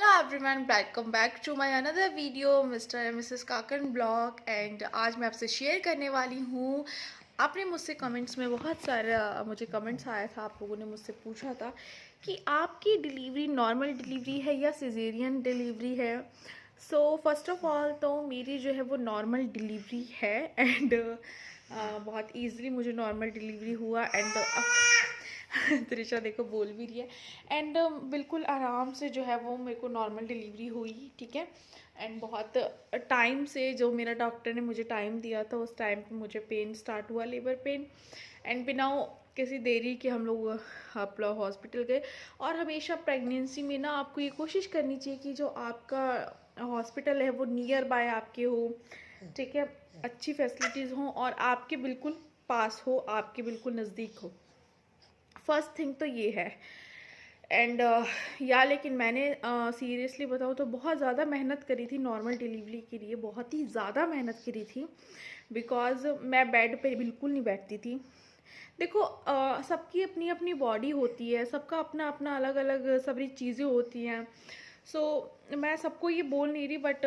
Hello everyone, welcome back to my another video mister and missus Kakan blog. And आज मैं आपसे share करने वाली हूँ। आपने मुझसे कमेंट्स में बहुत सारा मुझे कमेंट्स आया था, आप लोगों ने मुझसे पूछा था कि आपकी डिलीवरी नॉर्मल डिलीवरी है या सिजेरियन डिलीवरी है। सो फर्स्ट ऑफ ऑल तो मेरी जो है वो नॉर्मल डिलीवरी है। एंड बहुत ईज़िली मुझे नॉर्मल डिलीवरी हुआ। एंड त्रिशा देखो बोल भी रही है। एंड बिल्कुल आराम से जो है वो मेरे को नॉर्मल डिलीवरी हुई, ठीक है। एंड बहुत टाइम से जो मेरा डॉक्टर ने मुझे टाइम दिया था उस टाइम पे मुझे पेन स्टार्ट हुआ, लेबर पेन। एंड बिना किसी देरी के हम लोग हॉस्पिटल गए। और हमेशा प्रेगनेंसी में ना आपको ये कोशिश करनी चाहिए कि जो आपका हॉस्पिटल है वो नियर बाय आपके हो, ठीक है। अच्छी फैसिलिटीज़ हों और आपके बिल्कुल पास हो, आपके बिल्कुल नज़दीक हो। फर्स्ट थिंग तो ये है। एंड लेकिन मैंने सीरियसली बताऊँ तो बहुत ज़्यादा मेहनत करी थी नॉर्मल डिलीवरी के लिए, बहुत ही ज़्यादा मेहनत करी थी। बिकॉज़ मैं बेड पे बिल्कुल नहीं बैठती थी। देखो सबकी अपनी अपनी बॉडी होती है, सबका अपना अपना अलग अलग सारी चीज़ें होती हैं। सो मैं सबको ये बोल नहीं रही, बट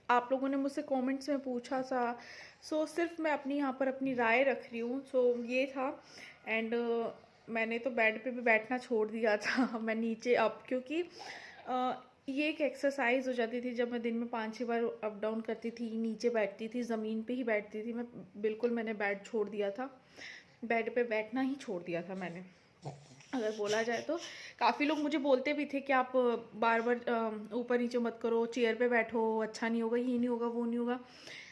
आप लोगों ने मुझसे कमेंट्स में पूछा सा। सो सिर्फ मैं अपनी यहाँ पर अपनी राय रख रही हूँ। सो ये था। एंड मैंने तो बेड पे भी बैठना छोड़ दिया था मैं नीचे अब, क्योंकि ये एक एक्सरसाइज हो जाती थी। जब मैं दिन में 5-6 बार अप डाउन करती थी, नीचे बैठती थी, ज़मीन पे ही बैठती थी मैं। बिल्कुल मैंने बेड छोड़ दिया था, बेड पे बैठना ही छोड़ दिया था मैंने, अगर बोला जाए तो। काफ़ी लोग मुझे बोलते भी थे कि आप बार बार ऊपर नीचे मत करो, चेयर पे बैठो, अच्छा नहीं होगा, ये नहीं होगा, वो नहीं होगा।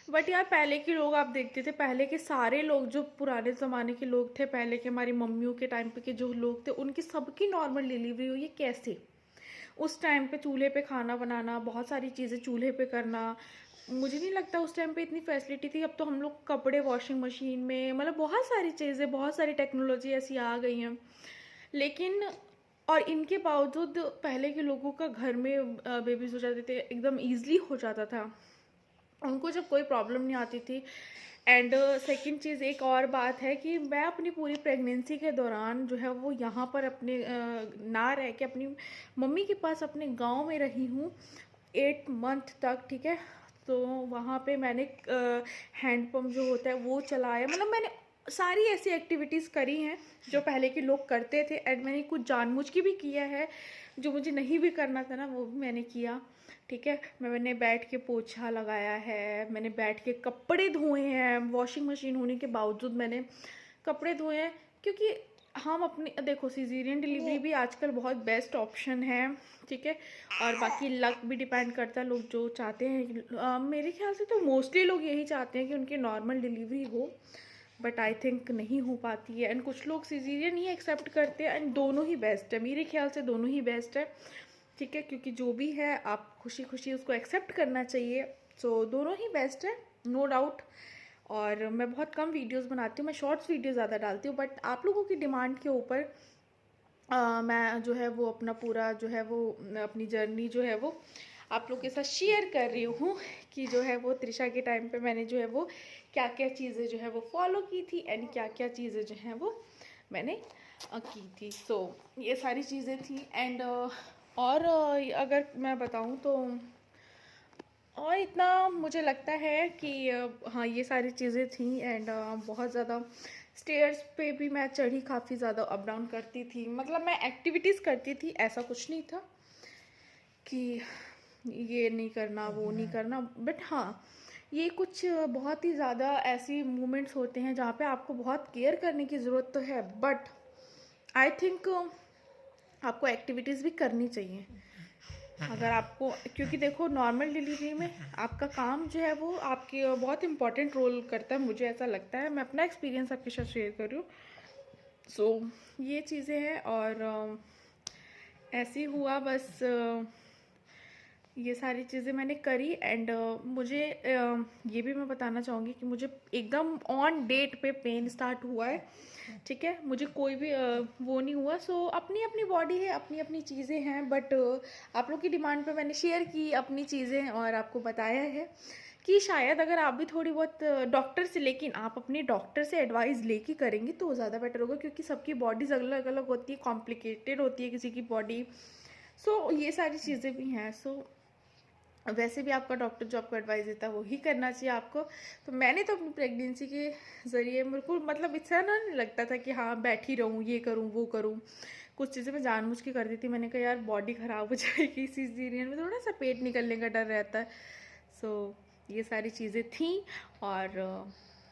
बट यार पहले के लोग आप देखते थे, पहले के सारे लोग जो पुराने ज़माने के लोग थे, पहले के हमारी मम्मियों के टाइम पे के जो लोग थे, उनकी सबकी नॉर्मल डिलीवरी हुई है। कैसे? उस टाइम पे चूल्हे पे खाना बनाना, बहुत सारी चीज़ें चूल्हे पे करना। मुझे नहीं लगता उस टाइम पे इतनी फैसिलिटी थी। अब तो हम लोग कपड़े वॉशिंग मशीन में, मतलब बहुत सारी चीज़ें, बहुत सारी टेक्नोलॉजी ऐसी आ गई हैं। लेकिन और इनके बावजूद पहले के लोगों का घर में बेबीज हो जाते थे, एकदम ईजिली हो जाता था, उनको जब कोई प्रॉब्लम नहीं आती थी। एंड सेकंड चीज़ एक और बात है कि मैं अपनी पूरी प्रेगनेंसी के दौरान जो है वो यहाँ पर अपने ना रह के अपनी मम्मी के पास अपने गांव में रही हूँ 8 मंथ तक, ठीक है। तो वहाँ पे मैंने हैंड पंप जो होता है वो चलाया, मतलब मैंने सारी ऐसी एक्टिविटीज़ करी हैं जो पहले के लोग करते थे। एंड मैंने कुछ जानबूझ के भी किया है, जो मुझे नहीं भी करना था ना वो भी मैंने किया, ठीक है। मैंने बैठ के पोछा लगाया है, मैंने बैठ के कपड़े धोए हैं, वॉशिंग मशीन होने के बावजूद मैंने कपड़े धोए हैं। क्योंकि हम अपनी देखो सिजेरियन डिलीवरी भी आजकल बहुत बेस्ट ऑप्शन है, ठीक है। और बाकी लक भी डिपेंड करता है, लोग जो चाहते हैं मेरे ख्याल से तो मोस्टली लोग यही चाहते हैं कि उनकी नॉर्मल डिलीवरी हो, बट आई थिंक नहीं हो पाती है। एंड कुछ लोग सिजेरियन ही एक्सेप्ट करते हैं। एंड दोनों ही बेस्ट है, मेरे ख्याल से दोनों ही बेस्ट है, ठीक है। क्योंकि जो भी है आप खुशी खुशी उसको एक्सेप्ट करना चाहिए। सो दोनों ही बेस्ट है, नो डाउट। और मैं बहुत कम वीडियोस बनाती हूँ, मैं शॉर्ट्स वीडियो ज़्यादा डालती हूँ, बट आप लोगों की डिमांड के ऊपर मैं जो है वो अपना पूरा जो है वो अपनी जर्नी जो है वो आप लोगों के साथ शेयर कर रही हूँ कि जो है वो त्रिशा के टाइम पे मैंने जो है वो क्या क्या चीज़ें जो है वो फॉलो की थी, एंड क्या क्या चीज़ें जो हैं वो मैंने की थी। सो ये सारी चीज़ें थी। एंड और अगर मैं बताऊँ तो और इतना मुझे लगता है कि हाँ ये सारी चीज़ें थी। एंड बहुत ज़्यादा स्टेयर्स पे भी मैं चढ़ी, काफ़ी ज़्यादा अप डाउन करती थी, मतलब मैं एक्टिविटीज़ करती थी, ऐसा कुछ नहीं था कि ये नहीं करना वो नहीं करना। बट हाँ ये कुछ बहुत ही ज़्यादा ऐसी मोमेंट्स होते हैं जहाँ पे आपको बहुत केयर करने की ज़रूरत तो है, बट आई थिंक आपको एक्टिविटीज़ भी करनी चाहिए अगर आपको। क्योंकि देखो नॉर्मल डिलीवरी में आपका काम जो है वो आपकी बहुत इंपॉर्टेंट रोल करता है, मुझे ऐसा लगता है। मैं अपना एक्सपीरियंस आपके साथ शेयर कर रही हूँ। सो ये चीज़ें हैं। और ऐसे ही हुआ बस, ये सारी चीज़ें मैंने करी। एंड मुझे ये भी मैं बताना चाहूँगी कि मुझे एकदम ऑन डेट पे पेन स्टार्ट हुआ है, ठीक है। मुझे कोई भी वो नहीं हुआ। सो अपनी अपनी बॉडी है, अपनी अपनी चीज़ें हैं, बट आप लोग की डिमांड पे मैंने शेयर की अपनी चीज़ें और आपको बताया है कि शायद अगर आप भी थोड़ी बहुत डॉक्टर से, लेकिन आप अपने डॉक्टर से एडवाइस लेके करेंगे तो ज़्यादा बेटर होगा। क्योंकि सबकी बॉडीज़ अलग अलग होती है, कॉम्प्लिकेटेड होती है किसी की बॉडी। सो ये सारी चीज़ें भी हैं। सो वैसे भी आपका डॉक्टर जो आपको एडवाइस देता है वो ही करना चाहिए आपको। तो मैंने तो अपनी प्रेगनेंसी के ज़रिए मेरे को मतलब इतना ना नहीं लगता था कि हाँ बैठी रहूँ, ये करूँ वो करूँ। कुछ चीज़ें मैं जानबूझ के कर दी थी। मैंने कहा यार बॉडी ख़राब हो जाएगी, सिज़ेरियन में थोड़ा सा पेट निकलने का डर रहता है। सो ये सारी चीज़ें थी और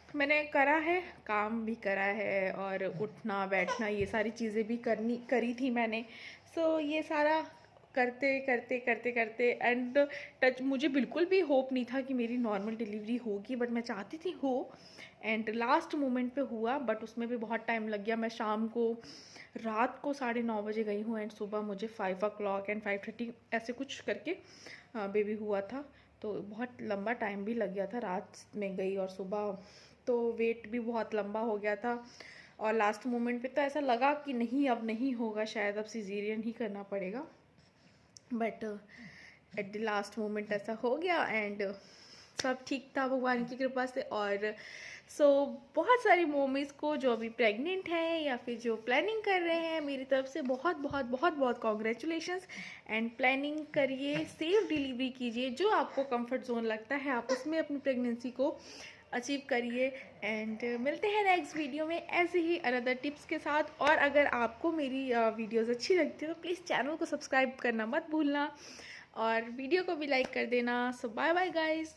मैंने करा है, काम भी करा है और उठना बैठना ये सारी चीज़ें भी करी थी मैंने। सो ये सारा करते करते करते करते एंड टच मुझे बिल्कुल भी होप नहीं था कि मेरी नॉर्मल डिलीवरी होगी, बट मैं चाहती थी हो। एंड लास्ट मोमेंट पे हुआ, बट उसमें भी बहुत टाइम लग गया। मैं शाम को रात को 9:30 बजे गई हूँ एंड सुबह मुझे 5 o'clock एंड 5:30 ऐसे कुछ करके बेबी हुआ था। तो बहुत लंबा टाइम भी लग गया था, रात में गई और सुबह तो वेट भी बहुत लंबा हो गया था। और लास्ट मोमेंट पे तो ऐसा लगा कि नहीं अब नहीं होगा, शायद अब सिजेरियन ही करना पड़ेगा। But at the last moment ऐसा हो गया एंड सब ठीक था भगवान की कृपा से। और सो बहुत सारी मोमीज़ को जो अभी प्रेग्नेंट हैं या फिर जो प्लानिंग कर रहे हैं, मेरी तरफ से बहुत बहुत बहुत बहुत कॉन्ग्रेचुलेशंस। एंड प्लानिंग करिए, सेफ डिलीवरी कीजिए, जो आपको कंफर्ट जोन लगता है आप उसमें अपनी प्रेगनेंसी को अचीव करिए। एंड मिलते हैं नेक्स्ट वीडियो में ऐसे ही अनदर टिप्स के साथ। और अगर आपको मेरी वीडियोस अच्छी लगती है तो प्लीज़ चैनल को सब्सक्राइब करना मत भूलना और वीडियो को भी लाइक कर देना। सो बाय बाय गाइस।